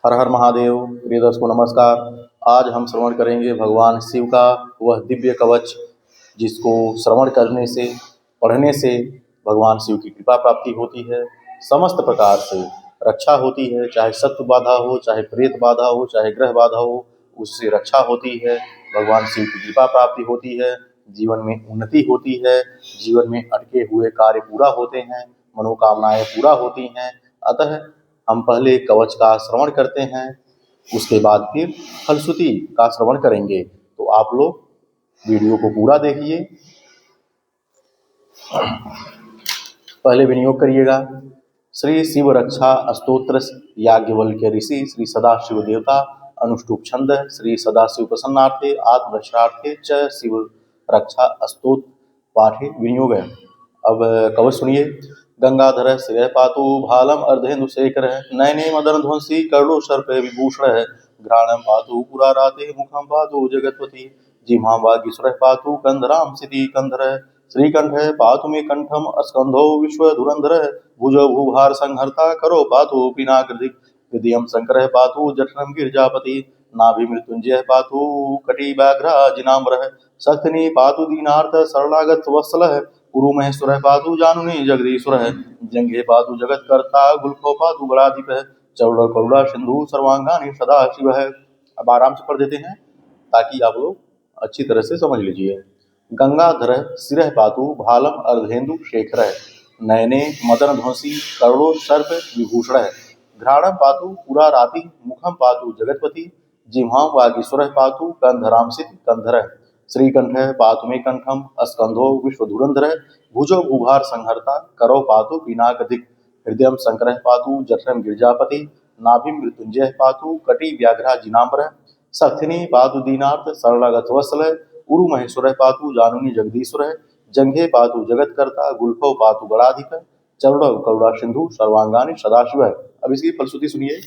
हर हर महादेव। प्रिय दर्शकों नमस्कार। आज हम श्रवण करेंगे भगवान शिव का वह दिव्य कवच जिसको श्रवण करने से, पढ़ने से भगवान शिव की कृपा प्राप्ति होती है। समस्त प्रकार से रक्षा होती है, चाहे शत्रु बाधा हो, चाहे प्रेत बाधा हो, चाहे ग्रह बाधा हो, उससे रक्षा होती है। भगवान शिव की कृपा प्राप्ति होती है, जीवन में उन्नति होती है, जीवन में अटके हुए कार्य पूरा होते हैं, मनोकामनाएं पूरा होती हैं। अतः हम पहले कवच का श्रवण करते हैं, उसके बाद फिर फलश्रुति का श्रवण करेंगे। तो आप लोग वीडियो को पूरा देखिए। पहले विनियोग करिएगा। श्री शिव रक्षा स्तोत्र याज्ञवल्क्य ऋषि श्री सदाशिव देवता अनुष्टुप छंद श्री सदाशिव प्रसन्नार्थे आत्मरक्षार्थे च शिव रक्षा स्तोत्र पाठे विनियोग है। अब कवच सुनिए। गंगाधर शिव पातु भालम अर्धेन्दु शेखर नयने मदन ध्वंसी कर्णो सर्प विभूषण घ्राणम पातु पुराराते मुखम पातु जगत्पति जिह्वां वागीश्वर पातु कंधराम सिद्धि कंधर श्रीकंठ पातु मे कंठम स्कंधो विश्वधुरंधर भुजो भूभार संहर्ता करो पातु पिनाकृतिक हृदयम शंकर पातु जठरम गिरिजापति नाभि मृत्युंजय पातु कटी व्याघ्र जिनाम्बर शक्तिनी पातु दीनार्थ सरलागत वत्सल गुरु महेश्वर पातु जानुनी जगदीश्वर जंघे पातु जगत कर्ता गुल्फो पातु गणाधिप चरुण करुणा सिंधु सर्वांगानी सदा शिव है। अब आराम से पढ़ देते हैं ताकि आप लोग अच्छी तरह से समझ लीजिए। गंगाधर सिरह पातु भालम अर्धेन्दु शेखर नयने मदन ध्वंसी करुणो सर्प विभूषण घ्राणम पातु पुरा राति मुखम पातु जगत्पति जिह्वां वागीश्वर पातु कंधरामसित कंधर श्रीकंठ पातु मे कंठम स्कंधो विश्वधुरंधर भुजो भूभार संहर्ता करो पातु पिनाकधिक हृदयम शंकर पातु जठरम गिरिजापति नाभि मृत्युंजय पातु कटी व्याघ्र जिनाम्बर शक्तिनी पातु दीनार्थ सरलागत वत्सल उरु महेश्वर पातु जानुनी जगदीश्वर जंघे पातु जगतकर्ता गुल्फो पातु गणाधिप चरुण करुणा सिंधु सर्वांगानी सदाशिव। अब इसकी फलश्रुति सुनिए।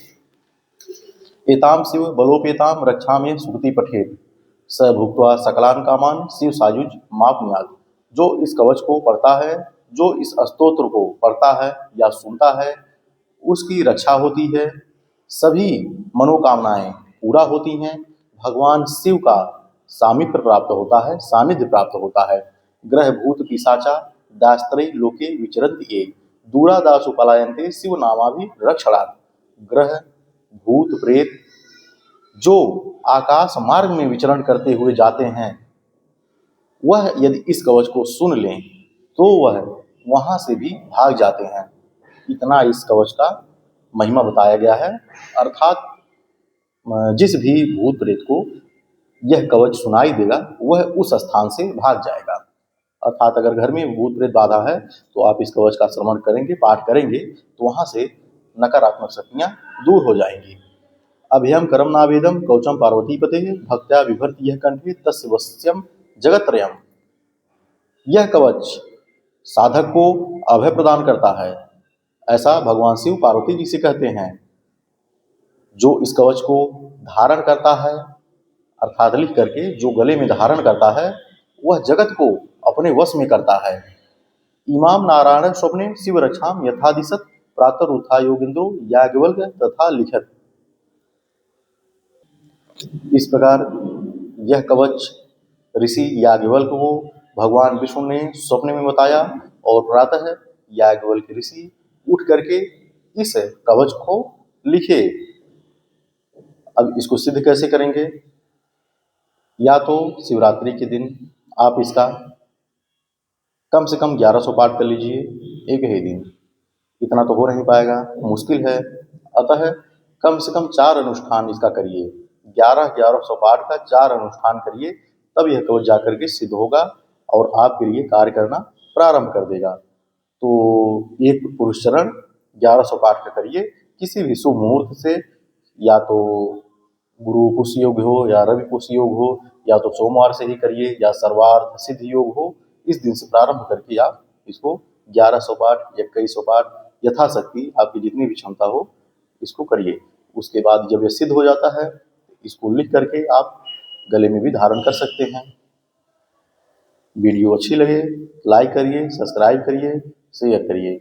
एताम शिव बलोपेताम रक्षा में सुगति पठेत स भुक्त्वा सकलान कामान शिव सायुज मापनुयात्। जो इस कवच को पढ़ता है, जो इस स्तोत्र को पढ़ता है या सुनता है, उसकी रक्षा होती है, सभी मनोकामनाएं पूरा होती हैं, भगवान शिव का सामीप्य प्राप्त होता है, सानिध्य प्राप्त होता है। ग्रह भूत पिशाचा दास्त्रे लोके विचरन्ति ये दूरादासु पलायन्ते शिव नामाभि रक्षणात्। ग्रह भूत प्रेत जो आकाश मार्ग में विचरण करते हुए जाते हैं, वह यदि इस कवच को सुन लें तो वह वहां से भी भाग जाते हैं। इतना इस कवच का महिमा बताया गया है। अर्थात जिस भी भूत प्रेत को यह कवच सुनाई देगा वह उस स्थान से भाग जाएगा। अर्थात अगर घर में भूत प्रेत बाधा है तो आप इस कवच का श्रवण करेंगे, पाठ करेंगे तो वहां से नकारात्मक शक्तियां दूर हो जाएंगी। अभयम करम नावेदम कवचम पार्वती पते भक्त्या विभर्ति यह कंठे तस्य वश्यम जगत्रयम। यह कवच साधक को अभय प्रदान करता है, ऐसा भगवान शिव पार्वती जी से कहते हैं। जो इस कवच को धारण करता है, अर्थात लिख करके जो गले में धारण करता है, वह जगत को अपने वश में करता है। इमाम नारायण स्वप्ने शिव रक्षाम यथादिशत प्रातः उत्था योगिंद्रो याज्ञवल्क्य तथा लिखत। इस प्रकार यह कवच ऋषि याज्ञवल्क्य को भगवान विष्णु ने स्वप्न में बताया और प्रातः याज्ञवल्क्य ऋषि उठ करके इस कवच को लिखे। अब इसको सिद्ध कैसे करेंगे? या तो शिवरात्रि के दिन आप इसका कम से कम 1100 पाठ कर लीजिए एक ही दिन। इतना तो हो नहीं पाएगा, मुश्किल है। अतः कम से कम 4 अनुष्ठान इसका करिए। 1100 पाठ का 4 अनुष्ठान करिए, तब यह कवच जाकर के सिद्ध होगा और आपके लिए कार्य करना प्रारंभ कर देगा। तो एक पुरुष चरण 1100 पाठ का करिए। किसी भी शुभ मुहूर्त से, या तो गुरु पुष्य योग हो या रवि पुष्य योग हो, या तो सोमवार से ही करिए, या सर्वार्थ सिद्ध योग हो, इस दिन से प्रारंभ करके आप इसको 1100 पाठ, 2100 पाठ यथाशक्ति आपकी जितनी भी क्षमता हो इसको करिए। उसके बाद जब यह सिद्ध हो जाता है, इसको लिख करके आप गले में भी धारण कर सकते हैं। वीडियो अच्छी लगे लाइक करिए, सब्सक्राइब करिए, शेयर करिए।